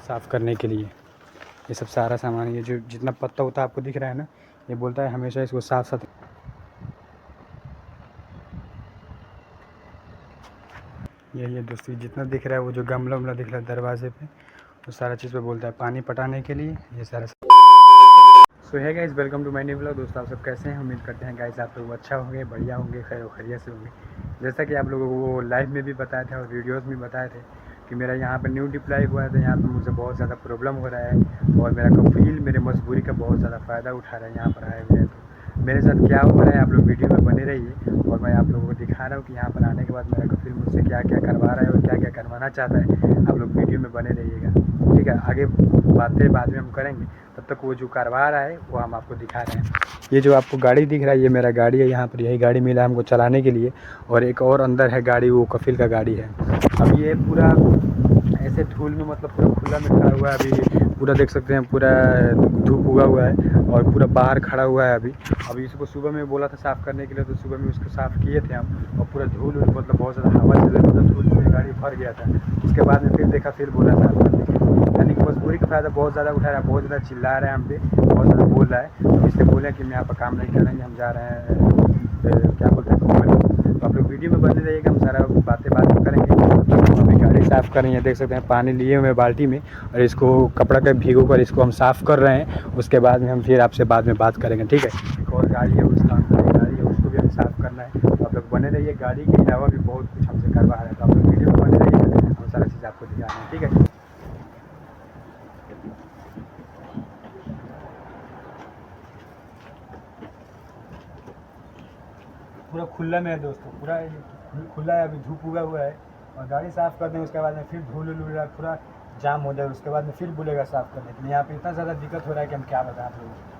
साफ़ करने के लिए। ये सब सारा सामान, ये जो जितना पत्ता होता आपको दिख रहा है ना, ये बोलता है हमेशा इसको साफ साथ। ये दोस्तों जितना दिख रहा है वो जो गमला वमला दिख रहा है दरवाजे पे, वो सारा चीज़ पे बोलता है पानी पटाने के लिए ये सारा। सो है guys, welcome to my new vlog. दोस्तों आप सब कैसे हैं? उम्मीद करते हैं गाइस आप लोग अच्छा होंगे, बढ़िया होंगे, खैर खैरियत से होंगे। जैसा कि आप लोगों को वो लाइव में भी बताए थे और वीडियोस में बताए थे कि मेरा यहाँ पर न्यू डिप्लाई हुआ है, तो यहाँ पर मुझे बहुत ज़्यादा प्रॉब्लम हो रहा है और मेरा कफील मेरे मजबूरी का बहुत ज़्यादा फ़ायदा उठा रहा है यहाँ पर आए हुए हैं। तो मेरे साथ क्या हो रहा है आप लोग वीडियो में बने रहिए और मैं आप लोगों को दिखा रहा हूँ कि यहाँ पर आने के बाद मेरा कफील मुझसे क्या क्या करवा रहा है और क्या क्या करवाना चाहता है। आप लोग वीडियो में बने रहिएगा, ठीक है? आगे बातें बाद में हम करेंगे, तब तक वो जो करवा रहा है वो हम आपको दिखा रहे हैं। ये जो आपको गाड़ी दिख रहा है ये मेरा गाड़ी है, यहाँ पर यही गाड़ी मिला हमको चलाने के लिए। और एक और अंदर है गाड़ी, वो कफील का गाड़ी है। अब ये पूरा ऐसे धूल में मतलब पूरा खुला में खड़ा हुआ है अभी, पूरा देख सकते हैं, पूरा धूप उगा हुआ है और पूरा बाहर खड़ा हुआ है अभी इसको सुबह में बोला था साफ़ करने के लिए, तो सुबह में उसको साफ़ किए थे हम और पूरा धूल मतलब बहुत ज़्यादा हवा चल रही, पूरा धूल में गाड़ी भर गया था। उसके बाद में फिर देखा, फिर बोला साफ़ करने के लिए, यानी कि मजबूरी का फ़ायदा बहुत ज़्यादा उठा रहा है, बहुत ज़्यादा चिल्ला रहा है हम पे, बहुत ज़्यादा बोल रहा है। तो इसलिए बोले कि हम यहाँ पर काम नहीं करेंगे, हम जा रहे हैं क्या बोलते हैं कंपनी। तो आप लोग वीडियो में बने रहिएगा, हम सारा बातें करेंगे। तो अभी गाड़ी साफ़ कर रहे हैं, देख सकते हैं पानी लिए हुए बाल्टी में और इसको कपड़ा के भिगो कर इसको हम साफ़ कर रहे हैं। उसके बाद में हम फिर आपसे बाद में बात करेंगे, ठीक है? एक और गाड़ी है, उसका गाड़ी है, उसको भी हमें साफ़ करना है। तो आप लोग बने रहिए, गाड़ी के अलावा भी बहुत कुछ हमसे करवा रहे हैं, तो आप लोग वीडियो में बने रहिए, हम सारा चीज़ आपको दिखा रहे हैं, ठीक है? पूरा खुला में है दोस्तों, पूरा खुला है, अभी धूप उगा हुआ है और गाड़ी साफ़ कर दें उसके बाद में फिर धूल उल पूरा जाम हो जाए, उसके बाद में फिर बोलेगा साफ़ करने के लिए। यहाँ पे इतना ज़्यादा दिक्कत हो रहा है कि हम क्या बताएं आप लोगों को।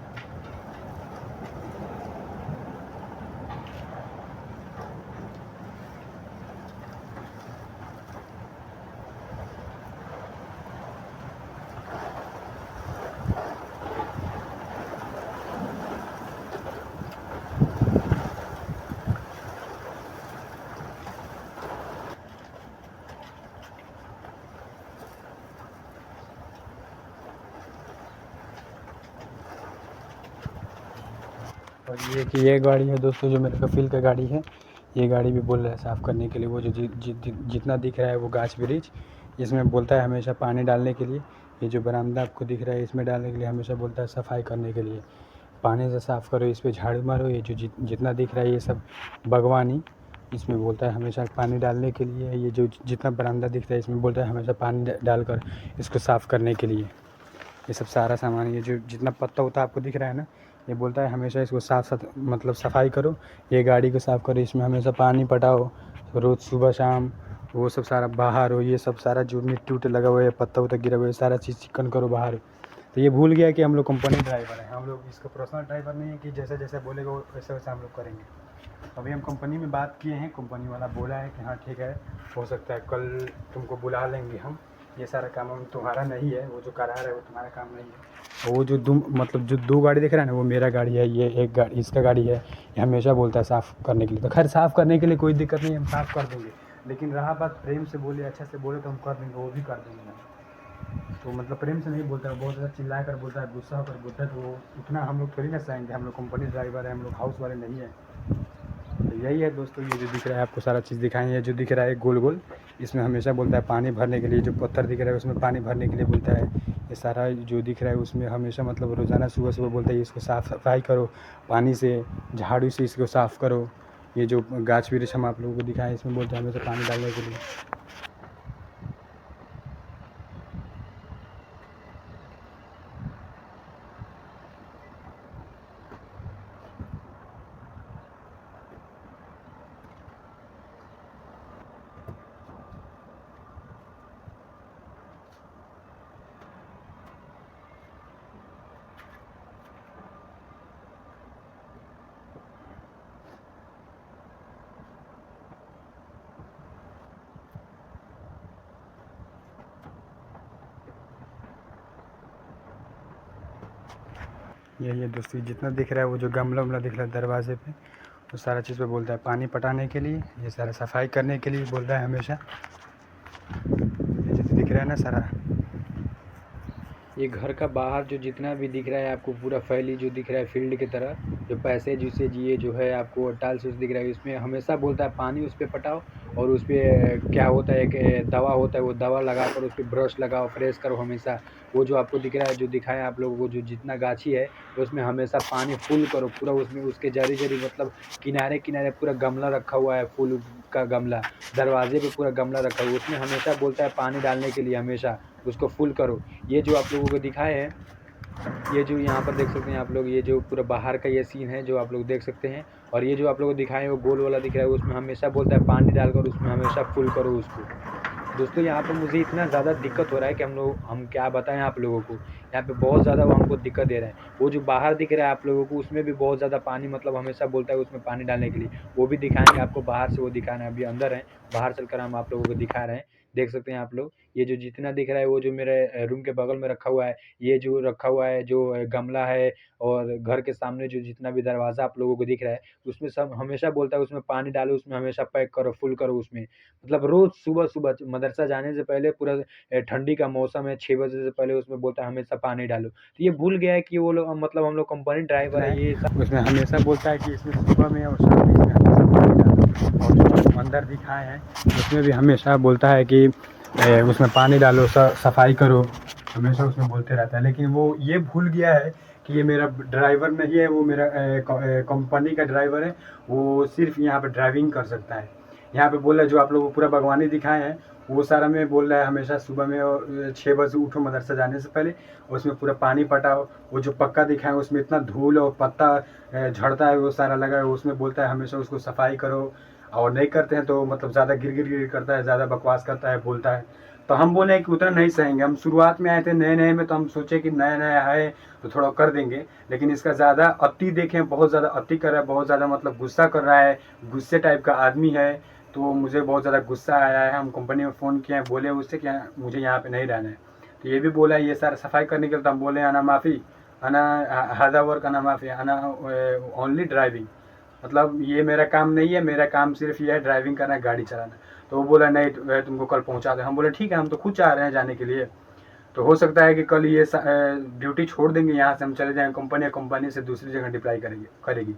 और ये गाड़ी है दोस्तों, जो मेरे कफील का गाड़ी है, ये गाड़ी भी बोल रहा है साफ़ करने के लिए। वो जो जितना दिख रहा है वो गाछ ब्रिज, इसमें बोलता है हमेशा पानी डालने के लिए। ये जो बरामदा आपको दिख रहा है इसमें डालने के लिए हमेशा बोलता है सफाई करने के लिए, पानी से साफ़ करो, इस पर झाड़ू मारो। ये जो जितना दिख रहा है ये सब बागवानी, इसमें बोलता है हमेशा पानी डालने के लिए। ये जो जितना बरामदा दिख रहा है इसमें बोलता है हमेशा पानी डालकर इसको साफ़ करने के लिए। ये सब सारा सामान, ये जो जितना पत्ता होता आपको दिख रहा है ना, ये बोलता है हमेशा इसको साफ साथ मतलब सफाई करो, ये गाड़ी को साफ़ करो, इसमें हमेशा पानी पटाओ रोज़ सुबह शाम। वो सब सारा बाहर हो, ये सब सारा जो मिट्टी उट्टी लगा हुआ है, पत्ता उत्ता गिरा हुआ है, सारा चीज़ चिकन करो बाहर। तो ये भूल गया कि हम लोग कंपनी ड्राइवर हैं, हम लोग इसका पर्सनल ड्राइवर नहीं है कि जैसे जैसे बोलेगा वैसे वैसे हम लोग करेंगे। अभी हम कंपनी में बात किए हैं, कंपनी वाला बोला है कि हाँ ठीक है, हो सकता है कल तुमको बुला लेंगे हम, ये सारा काम हम तुम्हारा नहीं है, वो जो करा रहा है वो तुम्हारा काम नहीं है। और वो जो मतलब जो दो गाड़ी दिख रहा है ना, वो मेरा गाड़ी है, ये एक गाड़ी इसका गाड़ी है। ये हमेशा बोलता है साफ़ करने के लिए, तो खैर साफ़ करने के लिए कोई दिक्कत नहीं, हम साफ़ कर देंगे। लेकिन रहा बात प्रेम से बोले, अच्छा से बोले तो हम कर देंगे, वो भी कर देंगे हम। तो मतलब प्रेम से नहीं बोलता है, बहुत ज़्यादा चिल्ला कर बोलता है, गुस्सा होकर बोलता है, तो वो उतना हम लोग थोड़ी ना सहेंगे। हम लोग कंपनी ड्राइवर है, हम लोग हाउस वाले नहीं है। तो यही है दोस्तों, ये जो दिख रहा है आपको सारा चीज़ दिखाएंगे। जो दिख रहा है गोल गोल, इसमें हमेशा बोलता है पानी भरने के लिए। जो पत्थर दिख रहा है उसमें पानी भरने के लिए बोलता है। ये सारा जो दिख रहा है उसमें हमेशा मतलब रोज़ाना सुबह सुबह बोलता है इसको साफ़ सफाई करो, पानी से झाड़ू से इसको साफ़ करो। ये जो गाछ वृक्ष हम आप लोगों को दिखाएं, इसमें बोलते हैं हमेशा पानी डालने के लिए। ये दोस्तों जितना दिख रहा है वो जो गमला वमला दिख रहा है दरवाजे पे, वो सारा चीज़ पे बोलता है पानी पटाने के लिए, ये सारा सफाई करने के लिए बोल रहा है हमेशा। ये जो दिख रहा है ना सारा, ये घर का बाहर जो जितना भी दिख रहा है आपको पूरा फैली जो दिख रहा है फील्ड की तरह, जो पैसे जिससे जिए जो है आपको टाइल्स दिख रहा है, इसमें हमेशा बोलता है पानी उस पर पटाओ और उस पर क्या होता है एक दवा होता है, वो दवा लगाकर उस पर ब्रश लगाओ, फ्रेश करो हमेशा। वो जो आपको दिख रहा है जो दिखाया आप लोगों को जो जितना गाछी है उसमें हमेशा पानी फुल करो पूरा, उसमें उसके जरी जरी मतलब किनारे किनारे पूरा गमला रखा हुआ है, फूल का गमला, दरवाजे पे पूरा गमला रखा हुआ है, उसमें हमेशा बोलता है पानी डालने के लिए हमेशा उसको फुल करो। ये जो आप लोगों को दिखाए हैं, ये जो यहाँ पर देख सकते हैं आप लोग, ये जो पूरा बाहर का ये सीन है जो आप लोग देख सकते हैं, और ये जो आप लोग को दिखाए वो गोल वाला दिख रहा है उसमें हमेशा बोलता है पानी डालकर उसमें हमेशा फुल करो उसको। दोस्तों यहाँ पर मुझे इतना ज़्यादा दिक्कत हो रहा है कि हम क्या बताएं आप लोगों को, यहाँ पे बहुत ज़्यादा वो हमको दिक्कत दे रहा है। वो जो बाहर दिख रहा है आप लोगों को उसमें भी बहुत ज़्यादा पानी मतलब हमेशा बोलता है उसमें पानी डालने के लिए, वो भी दिखाएंगे आपको, बाहर से वो दिखाना है, अभी अंदर है, बाहर चलकर हम आप लोगों को दिखा रहे हैं। देख सकते हैं आप लोग, ये जो जितना दिख रहा है वो जो मेरे रूम के बगल में रखा हुआ है, ये जो रखा हुआ है जो गमला है, और घर के सामने जो जितना भी दरवाज़ा आप लोगों को दिख रहा है उसमें सब हमेशा बोलता है उसमें पानी डालो, उसमें हमेशा पैक करो, फुल करो उसमें। मतलब रोज़ सुबह-सुबह मदरसा जाने से पहले पूरा ठंडी का मौसम है, 6 बजे से पहले उसमें बोलता है हमेशा पानी डालो। तो ये भूल गया है कि वो लोग मतलब हम लोग कंपनी ड्राइवर है, ये सब उसमें हमेशा बोलता है कि इसमें सुबह में और शाम में इसमें हमेशा पानी डालो। और जो अंदर दिखाए हैं उसमें भी हमेशा बोलता है कि उसमें पानी डालो, सफाई करो, हमेशा उसमें बोलते रहता है। लेकिन वो ये भूल गया है कि ये मेरा ड्राइवर नहीं है, वो मेरा कंपनी का ड्राइवर है, वो सिर्फ यहाँ पे ड्राइविंग कर सकता है। यहाँ पे बोल रहा है जो आप लोग को पूरा बागवानी दिखाए हैं वो सारा में बोल रहा है हमेशा सुबह में और 6 बजे उठो मदरसा जाने से पहले, उसमें पूरा पानी पटाओ। वो जो पक्का दिखाए उसमें इतना धूल और पत्ता झड़ता है वो सारा लगा है, उसमें बोलता है हमेशा उसको सफाई करो, और नहीं करते हैं तो मतलब ज़्यादा गिर करता है, ज़्यादा बकवास करता है, बोलता है। तो हम बोले कि उतना नहीं सहेंगे, हम शुरुआत में आए थे नए नए में तो हम सोचे कि नया नया है तो थोड़ा कर देंगे, लेकिन इसका ज़्यादा अति देखें, बहुत ज़्यादा अति कर रहा है, बहुत ज़्यादा मतलब गुस्सा कर रहा है, गुस्से टाइप का आदमी है। तो मुझे बहुत ज़्यादा गुस्सा आया है, हम कंपनी में फ़ोन किए हैं, बोले उससे कि मुझे यहाँ पे नहीं रहना है। तो ये भी बोला है ये सारा सफाई करने के लिए, तो हम बोले आना माफ़ी, आना हादा वर्क, आना माफ़ी, आना ओनली ड्राइविंग, मतलब ये मेरा काम नहीं है, मेरा काम सिर्फ ये है ड्राइविंग करना, गाड़ी चलाना। तो वो बोला नहीं तुमको कल पहुँचा दे। हम बोले ठीक है, हम तो खुद चाह रहे हैं जाने के लिए, तो हो सकता है कि कल ये ड्यूटी छोड़ देंगे, यहाँ से हम चले जाएंगे कंपनी से दूसरी जगह डिप्लाई करेगी।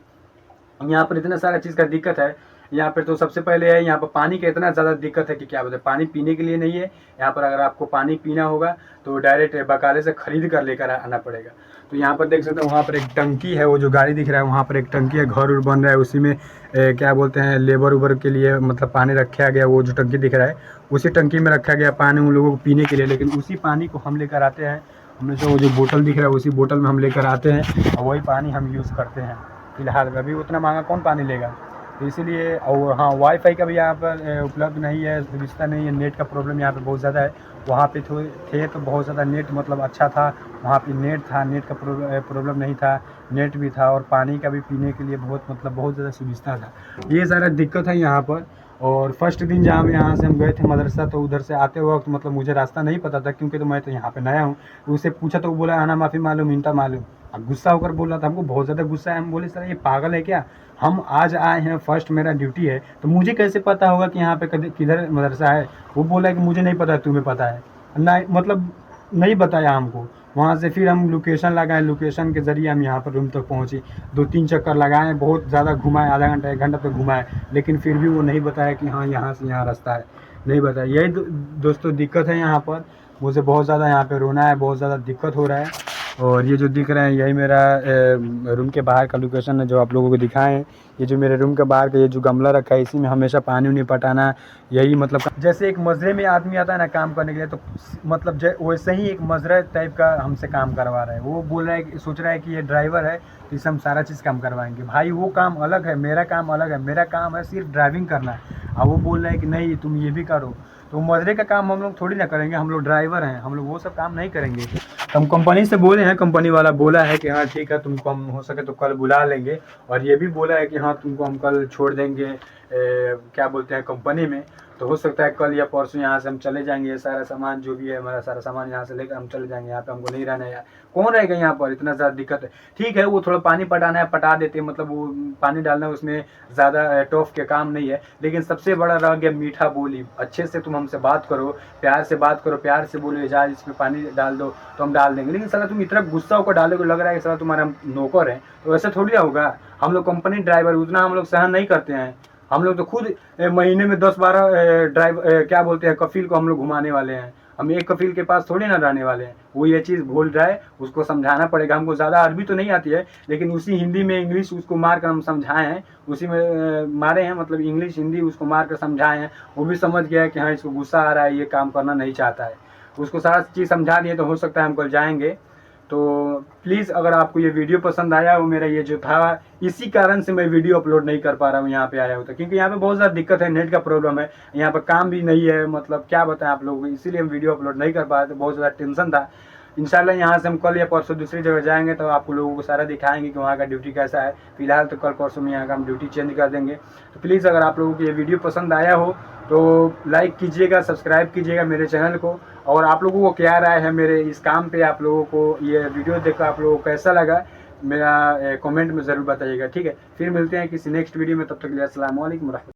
यहाँ पर इतना सारा चीज़ का दिक्कत है। यहाँ पर तो सबसे पहले है यहाँ पर पानी का इतना ज़्यादा दिक्कत है कि क्या बताए, पानी पीने के लिए नहीं है यहाँ पर। अगर आपको पानी पीना होगा तो डायरेक्ट बकाले से खरीद कर लेकर आना पड़ेगा। तो यहाँ पर देख सकते हो वहाँ पर एक टंकी है, वो जो गाड़ी दिख रहा है वहाँ पर एक टंकी है, घर उर बन रहा है उसी में क्या बोलते हैं लेबर उबर के लिए मतलब पानी रखा गया, वो जो टंकी दिख रहा है उसी टंकी में रखा गया पानी उन लोगों को पीने के लिए। लेकिन उसी पानी को हम लेकर आते हैं, हमने जो वो जो बोतल दिख रहा है उसी बोतल में हम लेकर आते हैं और वही पानी हम यूज़ करते हैं। फिलहाल अभी उतना महंगा कौन पानी लेगा, तो इसीलिए। और हाँ, वाईफाई का भी यहाँ पर उपलब्ध नहीं है, सुविधा नहीं है, नेट का प्रॉब्लम यहाँ पे बहुत ज़्यादा है। वहाँ पे थे तो बहुत ज़्यादा नेट मतलब अच्छा था, वहाँ पे नेट था, नेट का प्रॉब्लम नहीं था, नेट भी था, और पानी का भी पीने के लिए बहुत ज़्यादा सुविधा था। ये सारा दिक्कत है यहाँ पर। और फर्स्ट दिन जहाँ यहाँ से हम गए थे मदरसा, तो उधर से आते वक्त मतलब मुझे रास्ता नहीं पता था, क्योंकि तो मैं तो यहाँ पे नया हूँ। तो उससे पूछा तो वो बोला आना माफ़ी मालूम, इंटा मालूम। अब गुस्सा होकर बोल रहा था, हमको बहुत ज़्यादा गुस्सा है। हम बोले सर ये पागल है क्या, हम आज आए हैं, फर्स्ट मेरा ड्यूटी है, तो मुझे कैसे पता होगा कि यहाँ पे किधर मदरसा है। वो बोला कि मुझे नहीं पता, तुम्हें पता है ना, मतलब नहीं बताया हमको। वहाँ से फिर हम लोकेशन लगाए, लोकेशन के ज़रिए हम यहाँ पर रूम तक पहुँचे। 2-3 चक्कर लगाए, बहुत ज़्यादा घुमाए, आधा घंटा 1 घंटा तक घुमाए, लेकिन फिर भी वो नहीं बताया कि हाँ यहाँ से यहाँ रास्ता है, नहीं बताया। यही दोस्तों दिक्कत है यहाँ पर। मुझे बहुत ज़्यादा यहाँ पे रोना है, बहुत ज़्यादा दिक्कत हो रहा है। और ये जो दिख रहा है यही मेरा रूम के बाहर का लोकेशन है जो आप लोगों को दिखाए हैं। ये जो मेरे रूम के बाहर का ये जो गमला रखा है इसी में हमेशा पानी उनी पटाना, यही मतलब जैसे एक मजरे में आदमी आता है ना काम करने के लिए, तो मतलब वैसे ही एक मजरा टाइप का हमसे काम करवा रहा है। वो बोल रहा है, सोच रहा है कि ये ड्राइवर है तो इससे हम सारा चीज़ काम करवाएंगे। भाई वो काम अलग है, मेरा काम अलग है, मेरा काम है सिर्फ ड्राइविंग करना है। अब वो बोल रहा है कि नहीं तुम ये भी करो, तो मजरे का काम हम लोग थोड़ी ना करेंगे, हम लोग ड्राइवर हैं, हम लोग वो सब काम नहीं करेंगे। तो हम कंपनी से बोले हैं, कंपनी वाला बोला है कि हाँ ठीक है तुमको हम हो सके तो कल बुला लेंगे, और ये भी बोला है कि हाँ तुमको हम कल छोड़ देंगे क्या बोलते हैं कंपनी में। तो हो सकता है कल या परसों यहाँ से हम चले जाएंगे। ये सारा सामान जो भी है हमारा सारा सामान यहाँ से लेकर हम चले जाएंगे। यहाँ पे हमको नहीं रहना है यार, कौन रहेगा यहाँ पर, इतना ज़्यादा दिक्कत है। ठीक है वो थोड़ा पानी पटाना है पटा देते हैं, मतलब वो पानी डालना उसमें ज़्यादा टॉफ के काम नहीं है। लेकिन सबसे बड़ा रह गया मीठा बोली। अच्छे से तुम हमसे बात करो, प्यार से बात करो, प्यार से बोलो जा इसमें पानी डाल दो तो हम डाल देंगे। लेकिन साला तुम इतना गुस्सा होकर डालोगे, लग रहा है कि साला तुम्हारा नौकर है, तो ऐसा थोड़ी होगा। हम लोग कंपनी ड्राइवर उतना हम लोग सहन नहीं करते हैं। हम लोग तो खुद महीने में 10-12 क्या बोलते हैं कफील को हम लोग घुमाने वाले हैं। हम एक कफील के पास थोड़ी ना रहने वाले हैं। वो ये चीज़ भूल रहा है, उसको समझाना पड़ेगा। हमको ज़्यादा अरबी तो नहीं आती है, लेकिन उसी हिंदी में इंग्लिश उसको मार कर हम समझाए हैं, उसी में मारे हैं, मतलब इंग्लिश हिंदी उसको मार कर समझाए हैं। वो भी समझ गया है कि हाँ इसको गुस्सा आ रहा है, ये काम करना नहीं चाहता है। उसको सारा चीज़ समझा दिए तो हो सकता है हम कल जाएंगे। तो प्लीज़ अगर आपको ये वीडियो पसंद आया, वो मेरा ये जो था इसी कारण से मैं वीडियो अपलोड नहीं कर पा रहा हूँ यहाँ पे आया हूँ तो, क्योंकि यहाँ पे बहुत ज़्यादा दिक्कत है, नेट का प्रॉब्लम है, यहाँ पर काम भी नहीं है, मतलब क्या बताएं आप लोगों को, इसीलिए हम वीडियो अपलोड नहीं कर पा रहे थे। बहुत ज़्यादा टेंशन था। इंशाल्लाह यहाँ से हम कल या परसों दूसरी जगह जाएंगे तो आप लोगों को सारा दिखाएंगे कि वहाँ का ड्यूटी कैसा है। फिलहाल तो कल परसों में यहाँ का हम ड्यूटी चेंज कर देंगे। तो प्लीज़ अगर आप लोगों को ये वीडियो पसंद आया हो तो लाइक कीजिएगा, सब्सक्राइब कीजिएगा मेरे चैनल को। और आप लोगों को क्या राय है मेरे इस काम पे, आप लोगों को ये वीडियो देखकर आप लोगों को कैसा लगा, मेरा कमेंट में ज़रूर बताइएगा। ठीक है, फिर मिलते हैं किसी नेक्स्ट वीडियो में, तब तक के लिए अस्सलाम वालेकुम।